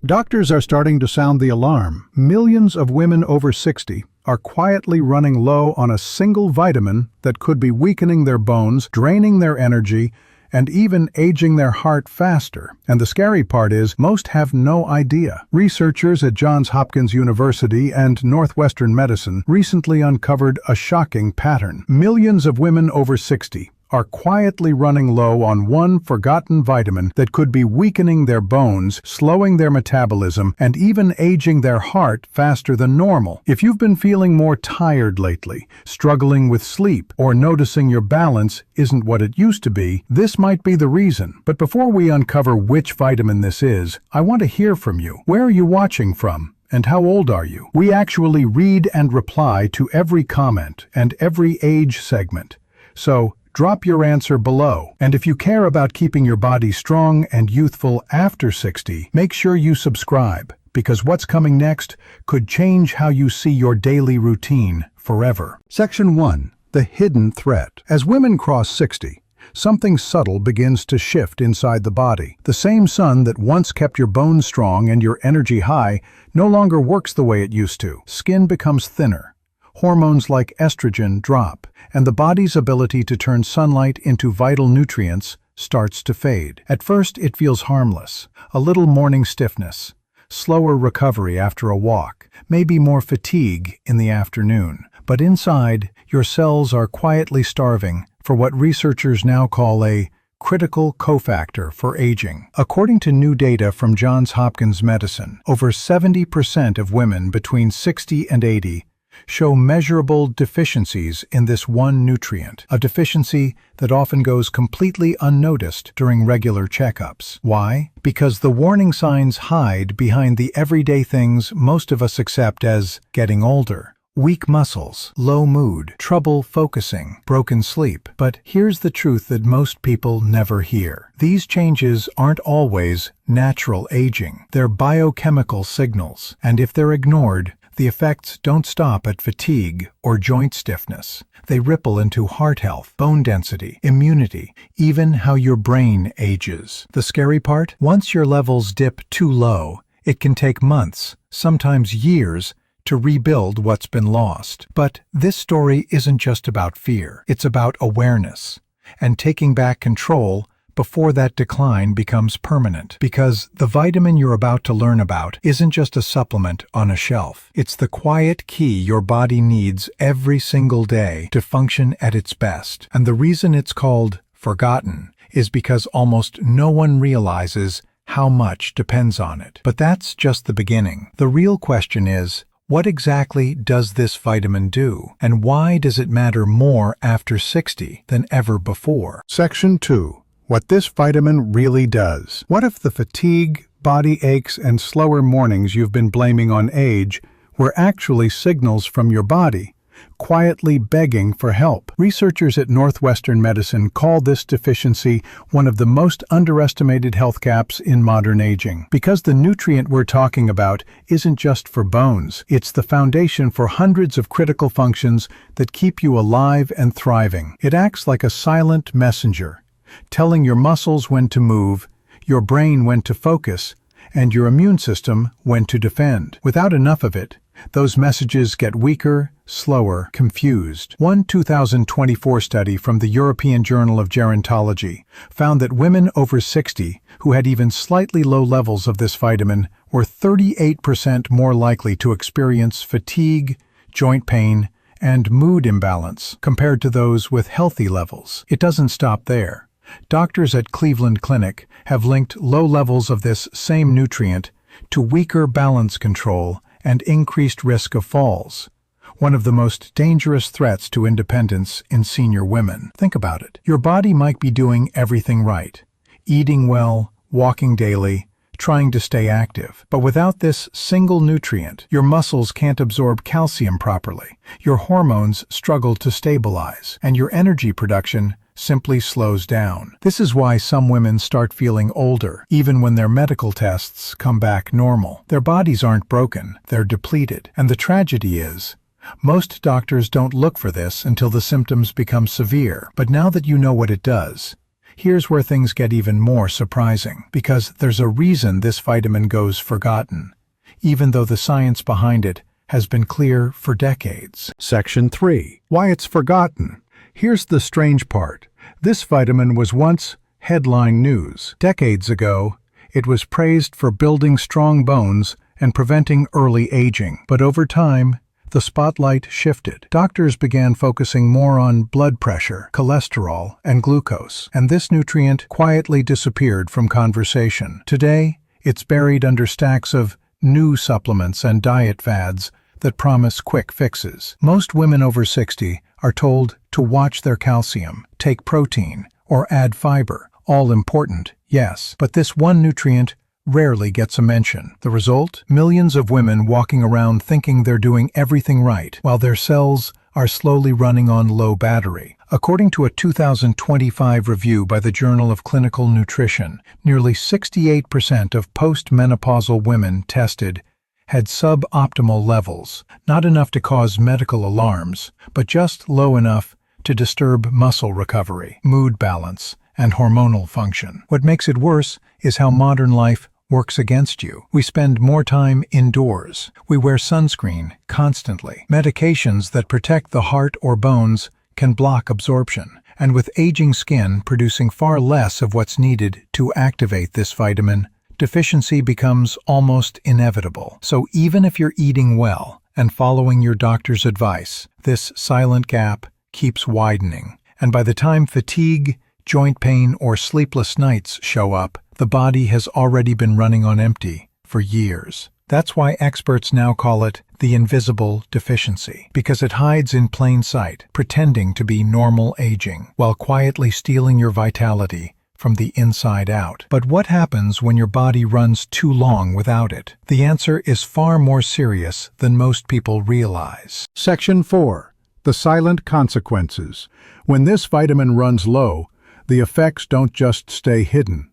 Doctors are starting to sound the alarm. Millions of women over 60 are quietly running low on a single vitamin that could be weakening their bones, draining their energy, and even aging their heart faster. And the scary part is, most have no idea. Researchers at Johns Hopkins University and Northwestern Medicine recently uncovered a shocking pattern. Millions of women over 60 are quietly running low on one forgotten vitamin that could be weakening their bones, slowing their metabolism, and even aging their heart faster than normal. If you've been feeling more tired lately, struggling with sleep, or noticing your balance isn't what it used to be, this might be the reason. But before we uncover which vitamin this is, I want to hear from you. Where are you watching from? And how old are you? We actually read and reply to every comment and every age segment. So, drop your answer below. And if you care about keeping your body strong and youthful after 60, make sure you subscribe, because what's coming next could change how you see your daily routine forever. Section 1. The hidden threat. As women cross 60, something subtle begins to shift inside the body. The same sun that once kept your bones strong and your energy high no longer works the way it used to. Skin becomes thinner. Hormones like estrogen drop, and the body's ability to turn sunlight into vital nutrients starts to fade. At first, it feels harmless. A little morning stiffness, slower recovery after a walk, maybe more fatigue in the afternoon. But inside, your cells are quietly starving for what researchers now call a critical cofactor for aging. According to new data from Johns Hopkins Medicine, over 70% of women between 60 and 80 show measurable deficiencies in this one nutrient, a deficiency that often goes completely unnoticed during regular checkups. Why? Because the warning signs hide behind the everyday things most of us accept as getting older. Weak muscles, low mood, trouble focusing, broken sleep. But here's the truth that most people never hear. These changes aren't always natural aging. They're biochemical signals, and if they're ignored, the effects don't stop at fatigue or joint stiffness. They ripple into heart health, bone density, immunity, even how your brain ages. The scary part? Once your levels dip too low, it can take months, sometimes years, to rebuild what's been lost. But this story isn't just about fear. It's about awareness and taking back control before that decline becomes permanent. Because the vitamin you're about to learn about isn't just a supplement on a shelf. It's the quiet key your body needs every single day to function at its best. And the reason it's called forgotten is because almost no one realizes how much depends on it. But that's just the beginning. The real question is, what exactly does this vitamin do? And why does it matter more after 60 than ever before? Section 2. What this vitamin really does. What if the fatigue, body aches, and slower mornings you've been blaming on age were actually signals from your body, quietly begging for help? Researchers at Northwestern Medicine call this deficiency one of the most underestimated health gaps in modern aging. Because the nutrient we're talking about isn't just for bones, it's the foundation for hundreds of critical functions that keep you alive and thriving. It acts like a silent messenger, telling your muscles when to move, your brain when to focus, and your immune system when to defend. Without enough of it, those messages get weaker, slower, confused. One 2024 study from the European Journal of Gerontology found that women over 60 who had even slightly low levels of this vitamin were 38% more likely to experience fatigue, joint pain, and mood imbalance compared to those with healthy levels. It doesn't stop there. Doctors at Cleveland Clinic have linked low levels of this same nutrient to weaker balance control and increased risk of falls, one of the most dangerous threats to independence in senior women. Think about it. Your body might be doing everything right, eating well, walking daily, trying to stay active. But without this single nutrient, your muscles can't absorb calcium properly, your hormones struggle to stabilize, and your energy production simply slows down. This is why some women start feeling older, even when their medical tests come back normal. Their bodies aren't broken, they're depleted. And the tragedy is, most doctors don't look for this until the symptoms become severe. But now that you know what it does, Here's where things get even more surprising, because there's a reason this vitamin goes forgotten, even though the science behind it has been clear for decades. Section 3. Why it's forgotten. Here's the strange part. This vitamin was once headline news. Decades ago, it was praised for building strong bones and preventing early aging. But over time, the spotlight shifted. Doctors began focusing more on blood pressure, cholesterol, and glucose, and this nutrient quietly disappeared from conversation. Today, it's buried under stacks of new supplements and diet fads that promise quick fixes. Most women over 60 are told to watch their calcium, take protein, or add fiber. All important, yes, but this one nutrient rarely gets a mention. The result? Millions of women walking around thinking they're doing everything right, while their cells are slowly running on low battery. According to a 2025 review by the Journal of Clinical Nutrition, nearly 68% of postmenopausal women tested had suboptimal levels, not enough to cause medical alarms, but just low enough to disturb muscle recovery, mood balance, and hormonal function. What makes it worse is how modern life works against you. We spend more time indoors. We wear sunscreen constantly. Medications that protect the heart or bones can block absorption. And with aging skin producing far less of what's needed to activate this vitamin, deficiency becomes almost inevitable. So even if you're eating well and following your doctor's advice, this silent gap keeps widening. And by the time fatigue, joint pain, or sleepless nights show up, the body has already been running on empty for years. That's why experts now call it the invisible deficiency, because it hides in plain sight, pretending to be normal aging, while quietly stealing your vitality from the inside out. But what happens when your body runs too long without it? The answer is far more serious than most people realize. Section 4. The silent consequences. When this vitamin runs low, the effects don't just stay hidden.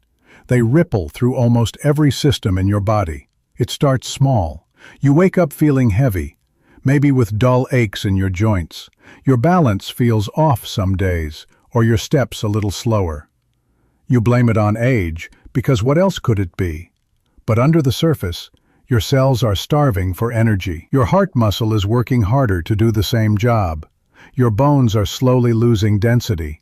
They ripple through almost every system in your body. It starts small. You wake up feeling heavy, maybe with dull aches in your joints. Your balance feels off some days, or your steps a little slower. You blame it on age, because what else could it be? But under the surface, your cells are starving for energy. Your heart muscle is working harder to do the same job. Your bones are slowly losing density.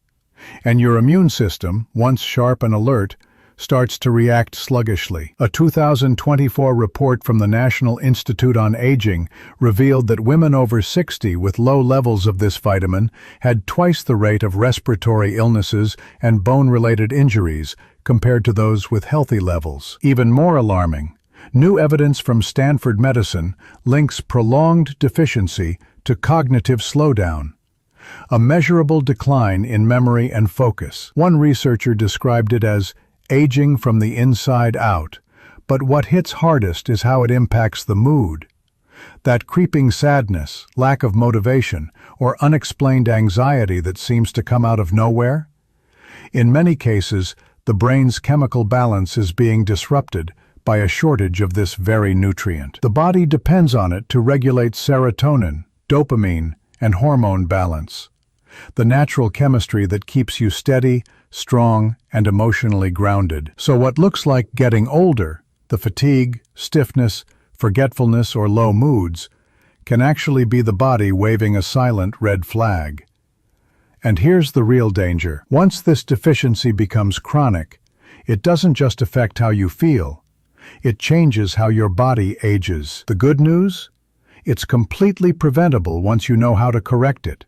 And your immune system, once sharp and alert, starts to react sluggishly. A 2024 report from the National Institute on Aging revealed that women over 60 with low levels of this vitamin had twice the rate of respiratory illnesses and bone-related injuries compared to those with healthy levels. Even more alarming, new evidence from Stanford Medicine links prolonged deficiency to cognitive slowdown, a measurable decline in memory and focus. One researcher described it as aging from the inside out, but what hits hardest is how it impacts the mood. That creeping sadness, lack of motivation, or unexplained anxiety that seems to come out of nowhere. In many cases, the brain's chemical balance is being disrupted by a shortage of this very nutrient. The body depends on it to regulate serotonin, dopamine, and hormone balance, the natural chemistry that keeps you steady, strong, and emotionally grounded. So what looks like getting older, the fatigue, stiffness, forgetfulness, or low moods, can actually be the body waving a silent red flag. And here's the real danger. Once this deficiency becomes chronic, it doesn't just affect how you feel, it changes how your body ages. The good news? It's completely preventable once you know how to correct it.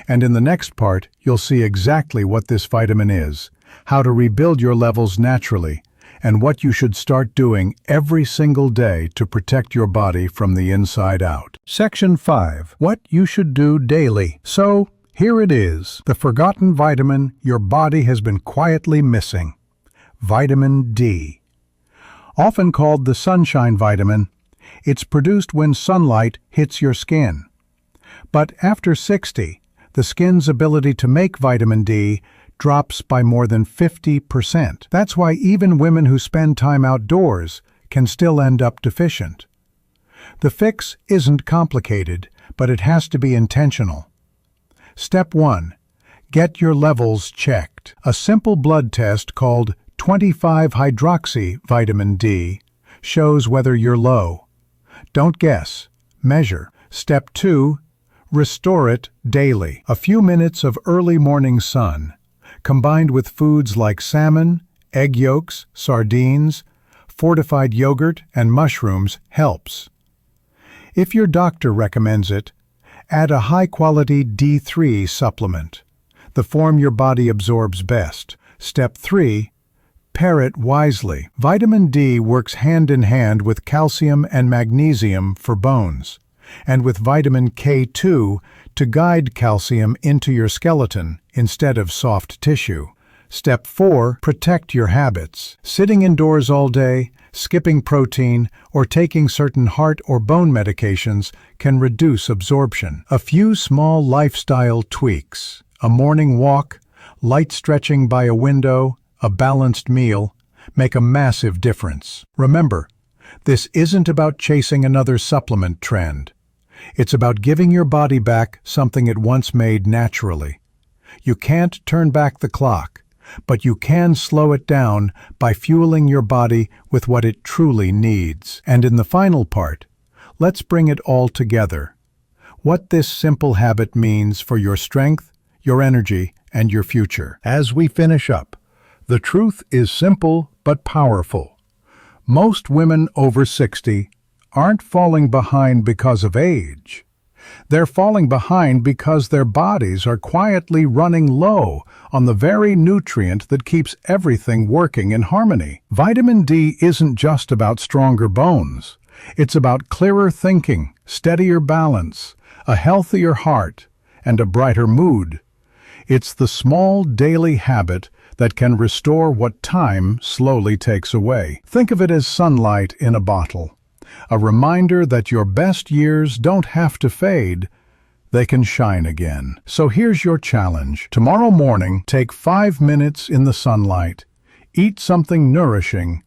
And in the next part, you'll see exactly what this vitamin is, how to rebuild your levels naturally, and what you should start doing every single day to protect your body from the inside out. Section 5. What you should do daily. So, here it is, the forgotten vitamin your body has been quietly missing. Vitamin D. Often called the sunshine vitamin, it's produced when sunlight hits your skin. But after 60, the skin's ability to make vitamin D drops by more than 50%. That's why even women who spend time outdoors can still end up deficient. The fix isn't complicated, but it has to be intentional. Step 1. Get your levels checked. A simple blood test called 25-hydroxy vitamin D shows whether you're low. Don't guess, measure. Step 2. Restore it daily. A few minutes of early morning sun, combined with foods like salmon, egg yolks, sardines, fortified yogurt, and mushrooms, helps. If your doctor recommends it, add a high-quality D3 supplement, the form your body absorbs best. Step 3. Pair it wisely. Vitamin D works hand in hand with calcium and magnesium for bones, and with vitamin K2 to guide calcium into your skeleton instead of soft tissue. Step 4. Protect your habits. Sitting indoors all day, skipping protein, or taking certain heart or bone medications can reduce absorption. A few small lifestyle tweaks, a morning walk, light stretching by a window, a balanced meal, make a massive difference. Remember, this isn't about chasing another supplement trend. It's about giving your body back something it once made naturally. You can't turn back the clock, but you can slow it down by fueling your body with what it truly needs. And in the final part, let's bring it all together. What this simple habit means for your strength, your energy, and your future. As we finish up, the truth is simple but powerful. Most women over 60 aren't falling behind because of age. They're falling behind because their bodies are quietly running low on the very nutrient that keeps everything working in harmony. Vitamin D isn't just about stronger bones. It's about clearer thinking, steadier balance, a healthier heart, and a brighter mood. It's the small daily habit that can restore what time slowly takes away. Think of it as sunlight in a bottle, a reminder that your best years don't have to fade, they can shine again. So here's your challenge. Tomorrow morning, take 5 minutes in the sunlight, eat something nourishing,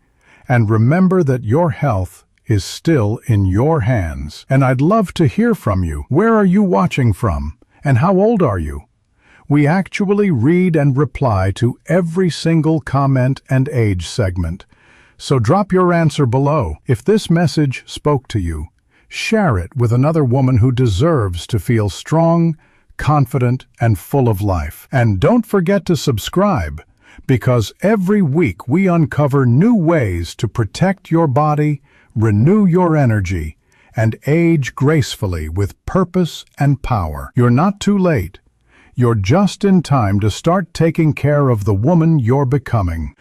and remember that your health is still in your hands. And I'd love to hear from you. Where are you watching from? And how old are you? We actually read and reply to every single comment and age segment. So drop your answer below. If this message spoke to you, share it with another woman who deserves to feel strong, confident, and full of life. And don't forget to subscribe, because every week we uncover new ways to protect your body, renew your energy, and age gracefully with purpose and power. You're not too late. You're just in time to start taking care of the woman you're becoming.